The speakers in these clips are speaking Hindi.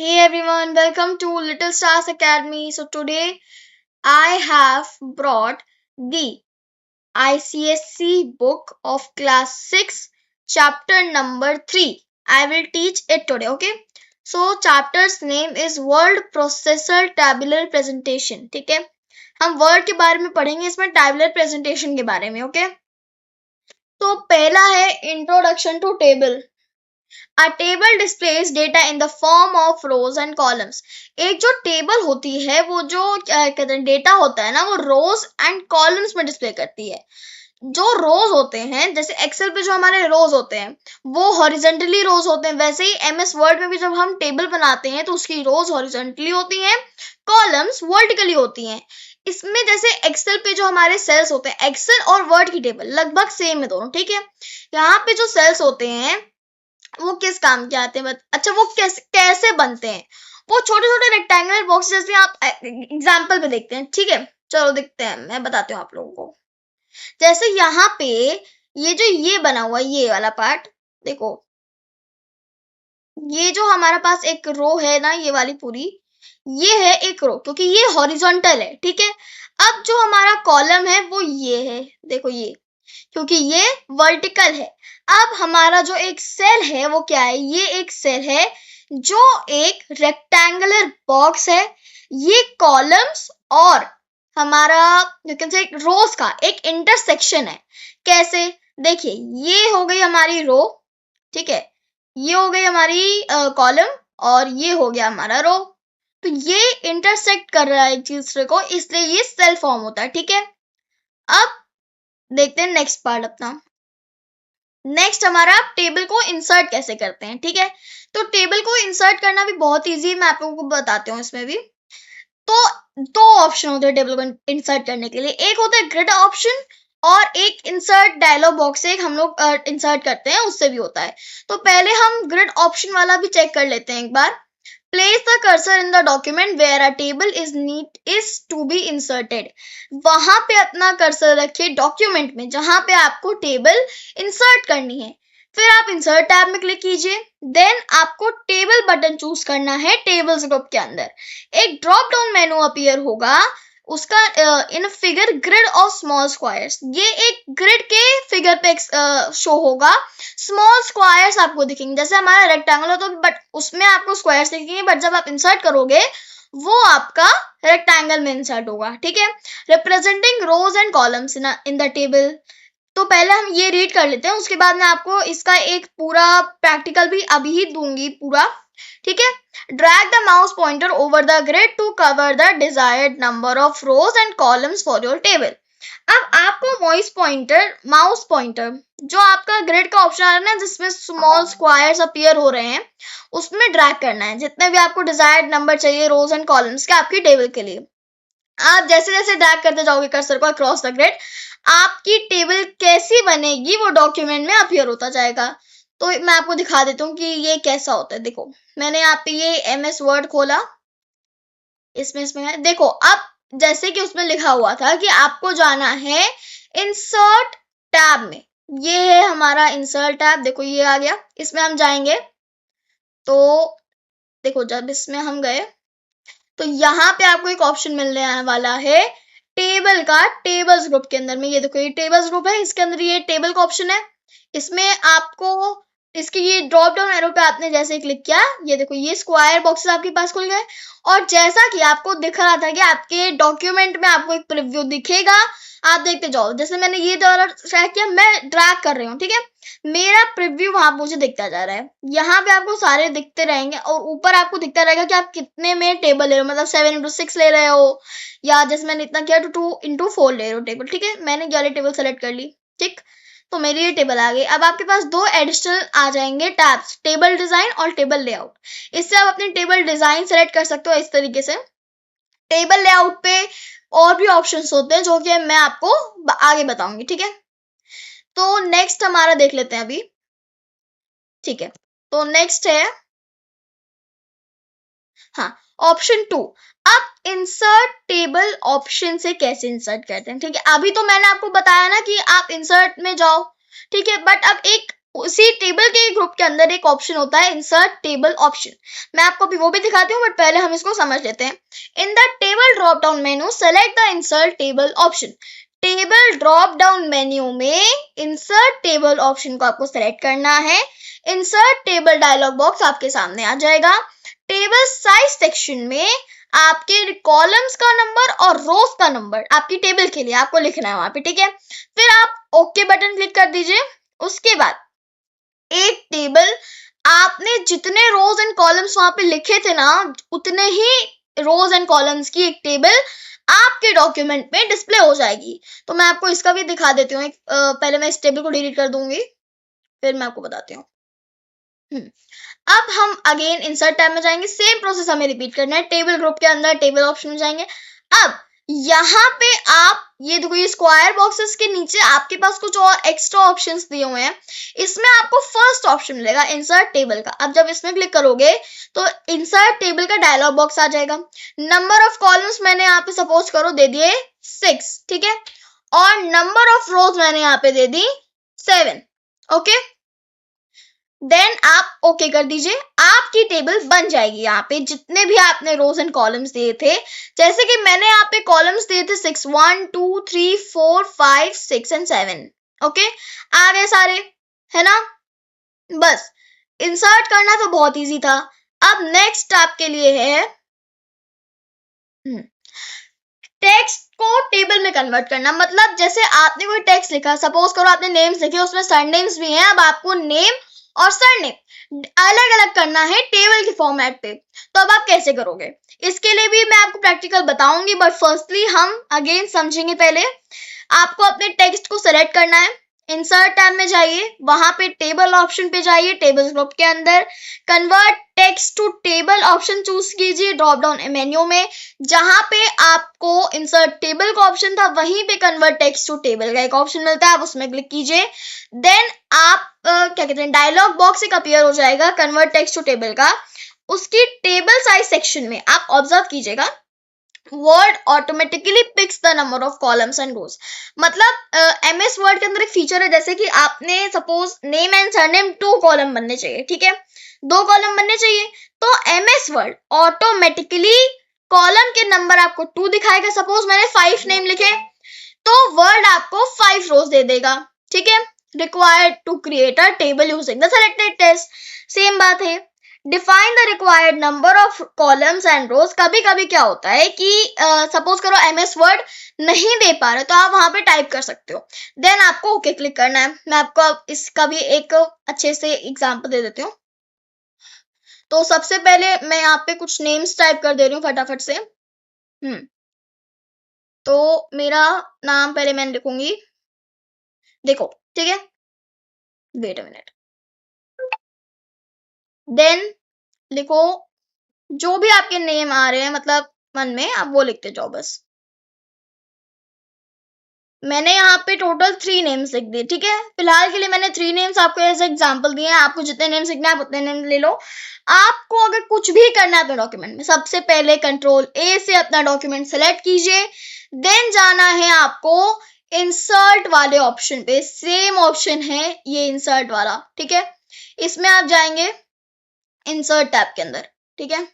Hey everyone, welcome to Little Stars Academy. So today I have brought the ICSC book of class 6 chapter number 3. I will teach it today, okay? So chapter's name is Word Processor Tabular Presentation. ठीक है, हम वर्ड के बारे में पढ़ेंगे, इसमें टैबुलर प्रेजेंटेशन के बारे में, ओके? तो पहला है introduction to table. A table displays data in the form of rows and columns. एक जो टेबल होती है वो जो कहते हैं डेटा होता है ना, वो रोज एंड कॉलम्स में डिस्प्ले करती है. जो रोज होते हैं, जैसे एक्सेल पे जो हमारे रोज होते हैं वो हॉरिजेंटली रोज होते हैं, वैसे ही एमएस वर्ड में भी जब हम टेबल बनाते हैं तो उसकी रोज हॉरिजेंटली होती हैं, कॉलम्स वर्टिकली होती हैं. इसमें जैसे एक्सेल पे जो हमारे सेल्स होते हैं, एक्सेल और वर्ड की टेबल लगभग सेम है दोनों, ठीक है? यहाँ पे जो सेल्स होते हैं वो किस काम के आते हैं? अच्छा, वो कैसे बनते हैं? वो छोटे छोटे रेक्टेंगुलर बॉक्स जैसे आप एग्जाम्पल पे देखते हैं, ठीक है? चलो देखते हैं, मैं बताती हूँ आप लोगों को. जैसे यहाँ पे ये बना हुआ ये वाला पार्ट देखो, ये जो हमारा पास एक रो है ना, ये वाली पूरी ये है एक रो, क्योंकि ये हॉरिजॉन्टल है, ठीक है? अब जो हमारा कॉलम है वो ये है, देखो ये, क्योंकि ये वर्टिकल है. अब हमारा जो एक सेल है वो क्या है? ये एक सेल है जो एक रेक्टेंगुलर बॉक्स है. ये कॉलम्स और हमारा यू कैन से रोज का एक इंटरसेक्शन है. कैसे? देखिए, ये हो गई हमारी रो, ठीक है? ये हो गई हमारी कॉलम और ये हो गया हमारा रो. तो ये इंटरसेक्ट कर रहा है एक दूसरे को, इसलिए ये सेल फॉर्म होता है, ठीक है? अब देखते हैं नेक्स्ट पार्ट अपना. नेक्स्ट हमारा टेबल को इंसर्ट कैसे करते हैं, ठीक है? तो टेबल को इंसर्ट करना भी बहुत इजी है, मैं आप लोगों को बताती हूँ. इसमें भी तो दो ऑप्शन होते हैं टेबल को इंसर्ट करने के लिए. एक होता है ग्रिड ऑप्शन और एक इंसर्ट डायलॉग बॉक्स से हम लोग इंसर्ट करते हैं, उससे भी होता है. तो पहले हम ग्रिड ऑप्शन वाला भी चेक कर लेते हैं एक बार. Place the cursor in the document where a table is to be inserted. वहां पे अपना कर्सर रखिए डॉक्यूमेंट में जहां पे आपको टेबल इंसर्ट करनी है. फिर आप इंसर्ट टैब में क्लिक कीजिए. देन आपको टेबल बटन चूज करना है. टेबल्स ग्रुप के अंदर एक ड्रॉप डाउन मेनू अपीयर होगा, उसका in figure grid of small squares. ये एक ग्रिड के फिगर पे शो होगा. स्मॉल स्क्वायर्स आपको दिखेंगे, जैसे हमारा रेक्टेंगल हो तो बट उसमें आपको स्क्वायर्स दिखेंगे, बट जब आप इंसर्ट करोगे वो आपका रेक्टेंगल में इंसर्ट होगा, ठीक है? Representing rows and columns in the table. तो पहले हम ये रीड कर लेते हैं, उसके बाद मैं आपको इसका एक पूरा प्रैक्टिकल भी अभी ही दूंगी पूरा, ठीक है? Drag the mouse pointer over the grid to cover the desired number of rows and columns for your table. अब आपको माउस पॉइंटर जो आपका ग्रिड का ऑप्शन आ रहा है ना, जिसमें स्मॉल स्क्वायर्स अपीयर हो रहे हैं, उसमें ड्रैग करना है जितने भी आपको डिजायर्ड नंबर चाहिए रोज एंड कॉलम्स के आपकी टेबल के लिए. आप जैसे जैसे ड्रैग करते जाओगे कर्सर को अक्रॉस द ग्रिड, आपकी टेबल कैसी बनेगी वो डॉक्यूमेंट में अपीयर होता जाएगा. तो मैं आपको दिखा देता हूँ कि ये कैसा होता है. देखो, मैंने यहाँ पे ये एमएस वर्ड खोला, इसमें है, देखो. अब जैसे कि उसमें लिखा हुआ था कि आपको जाना है इंसर्ट टैब में. ये है हमारा इंसर्ट टैब, देखो ये आ गया. इसमें हम जाएंगे तो देखो, जब इसमें हम गए तो यहाँ पे आपको एक ऑप्शन मिलने वाला है टेबल का. टेबल्स ग्रुप के अंदर में ये देखो, ये टेबल्स ग्रुप है, इसके अंदर ये टेबल का ऑप्शन है. इसमें आपको इसके ये ड्रॉप डाउन एरो पे आपने जैसे क्लिक किया, ये देखो ये स्क्वायर बॉक्सेस आपके पास खुल गए. और जैसा कि आपको दिख रहा था कि आपके डॉक्यूमेंट में आपको एक प्रीव्यू दिखेगा, आप देखते जाओ. जैसे मैंने ये ट्रैक किया, मैं ड्रैग कर रही हूँ, ठीक है? मेरा प्रीव्यू वहां मुझे दिखता जा रहा है. यहाँ पे आपको सारे दिखते रहेंगे और ऊपर आपको दिखता रहेगा कि आप कितने में टेबल ले रहे हो, मतलब 7x6 ले रहे हो, या जैसे मैंने इतना किया तो 2x4 ले रहे हो टेबल, ठीक है? मैंने ये वाली टेबल सेलेक्ट कर ली, ठीक? तो मेरी ये टेबल आ गई. अब आपके पास दो एडिशनल आ जाएंगे टैब्स, टेबल डिजाइन और टेबल लेआउट. इससे आप अपनी टेबल डिजाइन सेलेक्ट कर सकते हो इस तरीके से. टेबल लेआउट पे और भी ऑप्शंस होते हैं जो कि मैं आपको आगे बताऊंगी, ठीक है? तो नेक्स्ट हमारा देख लेते हैं अभी, ठीक है? तो नेक्स्ट है हाँ, ऑप्शन 2. अब इंसर्ट टेबल ऑप्शन से कैसे इंसर्ट करते हैं, ठीक है? अभी तो मैंने आपको बताया ना कि आप इंसर्ट में जाओ, ठीक है? बट अब एक उसी टेबल के ग्रुप के अंदर एक ऑप्शन होता है इंसर्ट टेबल ऑप्शन। मैं आपको अभी वो भी दिखाती हूँ, बट पहले हम इसको समझ लेते हैं। इन the table drop down menu select the insert table option. Table drop down menu में इंसर्ट टेबल ऑप्शन को आपको सेलेक्ट करना है। इंसर्ट टेबल डायलॉग बॉक्स आपके सामने आ जाएगा। टेबल साइज सेक्शन में आपके कॉलम्स का नंबर और रोज का नंबर आपकी टेबल के लिए आपको लिखना है वहां पे, ठीक है। फिर आप ओके बटन क्लिक कर दीजिए। उसके बाद एक टेबल, आपने जितने रोज एंड कॉलम्स वहां पे लिखे थे ना, उतने ही रोज एंड कॉलम्स की एक टेबल आपके डॉक्यूमेंट में डिस्प्ले हो जाएगी। तो मैं आपको इसका भी दिखा देती हूँ। पहले मैं इस टेबल को डिलीट कर दूंगी, फिर मैं आपको बताती हूँ। अब हम अगेन इंसर्ट टैब में जाएंगे। सेम प्रोसेस हमें रिपीट करना है। टेबल ग्रुप के अंदर टेबल ऑप्शन में जाएंगे। अब यहाँ पे आप ये देखो, ये स्क्वायर बॉक्सेस के नीचे आपके पास कुछ और एक्स्ट्रा ऑप्शंस दिए हुए हैं। इसमें आपको फर्स्ट ऑप्शन मिलेगा इंसर्ट टेबल का। अब जब इसमें क्लिक करोगे तो इंसर्ट टेबल का डायलॉग बॉक्स आ जाएगा। नंबर ऑफ कॉलम्स मैंने यहाँ पे सपोज करो दे दिए 6, ठीक है, और नंबर ऑफ रोज मैंने यहाँ पे दे दी 7, ओके। देन आप ओके कर दीजिए, आपकी टेबल बन जाएगी। यहाँ पे जितने भी आपने रोज एंड कॉलम्स दिए थे, जैसे कि मैंने यहाँ पे कॉलम्स दिए थे 6, 1 2 3 4 5 6 एंड 7, ओके, आ गए सारे, है ना। बस इंसर्ट करना तो बहुत इजी था। अब नेक्स्ट आपके लिए है टेक्स्ट को टेबल में कन्वर्ट करना। मतलब जैसे आपने कोई टेक्स्ट लिखा, सपोज करो आपने नेम्स लिखे, उसमें सरनेम्स भी हैं। अब आपको नेम और सरनेम अलग अलग करना है टेबल के फॉर्मेट पे। तो अब आप कैसे करोगे, इसके लिए भी मैं आपको प्रैक्टिकल बताऊंगी, बट फर्स्टली हम अगेन समझेंगे। पहले आपको अपने टेक्स्ट को सेलेक्ट करना है। इंसर्ट टैब में जाइए, वहां पे टेबल ऑप्शन पे जाइए। टेबल ग्रुप के अंदर convert text to table option choose कीजिए ड्रॉप डाउन मेन्यू में। जहां पे आपको इंसर्ट टेबल का ऑप्शन था, वहीं पे कन्वर्ट टेक्स्ट टू टेबल का एक ऑप्शन मिलता है, आप उसमें क्लिक कीजिए। देन आप क्या कहते हैं, डायलॉग बॉक्स एक अपीयर हो जाएगा कन्वर्ट टेक्स्ट टू टेबल का। उसकी टेबल साइज सेक्शन में आप ऑब्जर्व कीजिएगा, Word automatically picks the number of columns and rows. मतलब एमएस वर्ड के अंदर एक फीचर है, जैसे कि आपने suppose name and surname 2 column बनने चाहिए, ठीक है, 2 कॉलम बनने चाहिए, तो एमएस वर्ड ऑटोमेटिकली कॉलम के नंबर आपको 2 दिखाएगा। सपोज मैंने 5 नेम लिखे, तो वर्ड आपको 5 रोज दे देगा, ठीक है। Required to create a table using the selected text, same बात है। Define the required number of columns and rows. कभी कभी क्या होता है कि सपोज करो एमएस वर्ड नहीं दे पा रहे, तो आप वहां पे टाइप कर सकते हो। देन आपको ओके क्लिक करना है। मैं आपको इसका भी एक अच्छे से एग्जांपल दे देती हूँ। तो सबसे पहले मैं यहाँ पे कुछ नेम्स टाइप कर दे रही हूँ फटाफट से। तो मेरा नाम पहले मैं लिखूंगी, देखो, ठीक है, वेट अ मिनट। देन लिखो जो भी आपके नेम आ रहे हैं, मतलब मन में, आप वो लिखते जाओ बस। मैंने यहाँ पे टोटल 3 नेम्स लिख दिए, ठीक है। फिलहाल के लिए मैंने 3 नेम्स आपको एज एग्जांपल दिए हैं। आपको जितने नेम्स लिखना है आप उतने नेम ले लो। आपको अगर कुछ भी करना है अपने डॉक्यूमेंट में, सबसे पहले कंट्रोल ए से अपना डॉक्यूमेंट सेलेक्ट कीजिए। देन जाना है आपको इंसर्ट वाले ऑप्शन पे। सेम ऑप्शन है ये इंसर्ट वाला, ठीक है। इसमें आप जाएंगे इंसर्ट टैब के अंदर, ठीक है।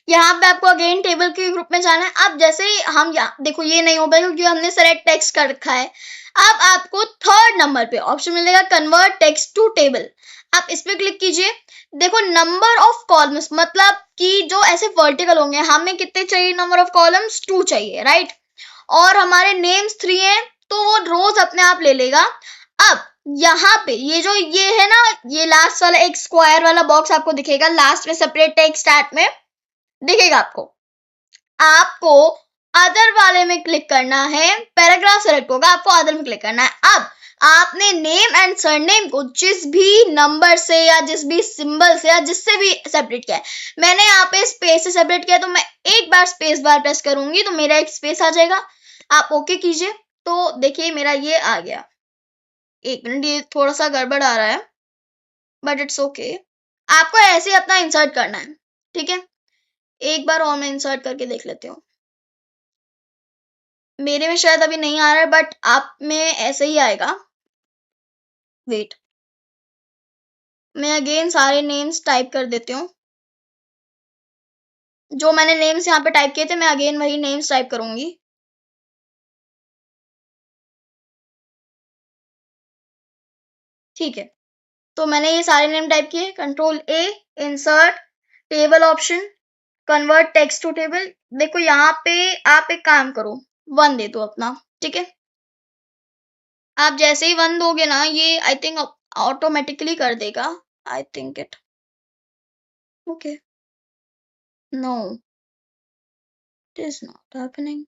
यहाँ पे आपको अगेन टेबल के ग्रुप में जाना है। अब जैसे हम यहाँ देखो, ये नहीं हो पाएगा क्योंकि हमने सेलेक्ट टेक्स्ट कर रखा है। अब आपको 3rd नंबर पे ऑप्शन मिलेगा कन्वर्ट टेक्स्ट टू टेबल। आप इस पे क्लिक कीजिए। देखो नंबर ऑफ कॉलम्स, मतलब कि जो ऐसे वर्टिकल होंगे, हमें कितने चाहिए नंबर ऑफ कॉलम्स, 2 चाहिए, राइट। और हमारे नेम्स 3 हैं, तो वो रोज अपने आप ले लेगा। अब यहाँ पे ये है ना, ये लास्ट वाला एक स्क्वायर वाला बॉक्स आपको दिखेगा लास्ट में, सेपरेट टेक्स्ट स्टार्ट में दिखेगा आपको अदर वाले में क्लिक करना है। पैराग्राफ सेलेक्ट होगा, आपको अदर में क्लिक करना है। अब आपने नेम एंड सरनेम को जिस भी नंबर से या जिस भी सिंबल से या जिससे भी सेपरेट किया है, मैंने यहाँ पे स्पेस से सेपरेट किया, तो मैं एक बार स्पेस बार प्रेस करूंगी तो मेरा एक स्पेस आ जाएगा। आप ओके कीजिए, तो देखिए मेरा ये आ गया। एक मिनट, ये थोड़ा सा गड़बड़ आ रहा है, बट इट्स ओके। आपको ऐसे अपना इंसर्ट करना है, ठीक है। एक बार और मैं इंसर्ट करके देख लेती हूँ। मेरे में शायद अभी नहीं आ रहा है, बट आप में ऐसे ही आएगा। वेट, मैं अगेन सारे नेम्स टाइप कर देती हूँ। जो मैंने नेम्स यहाँ पे टाइप किए थे मैं अगेन वही नेम्स टाइप करूंगी। ठीक है, तो मैंने ये सारे नेम टाइप किए। Control A, insert, table option, convert text to table. देखो यहाँ पे आप एक काम करो, 1 दे दो अपना, ठीक है। आप जैसे ही 1 दोगे ना, ये आई थिंक ऑटोमेटिकली कर देगा। I think it okay. No, it is not happening.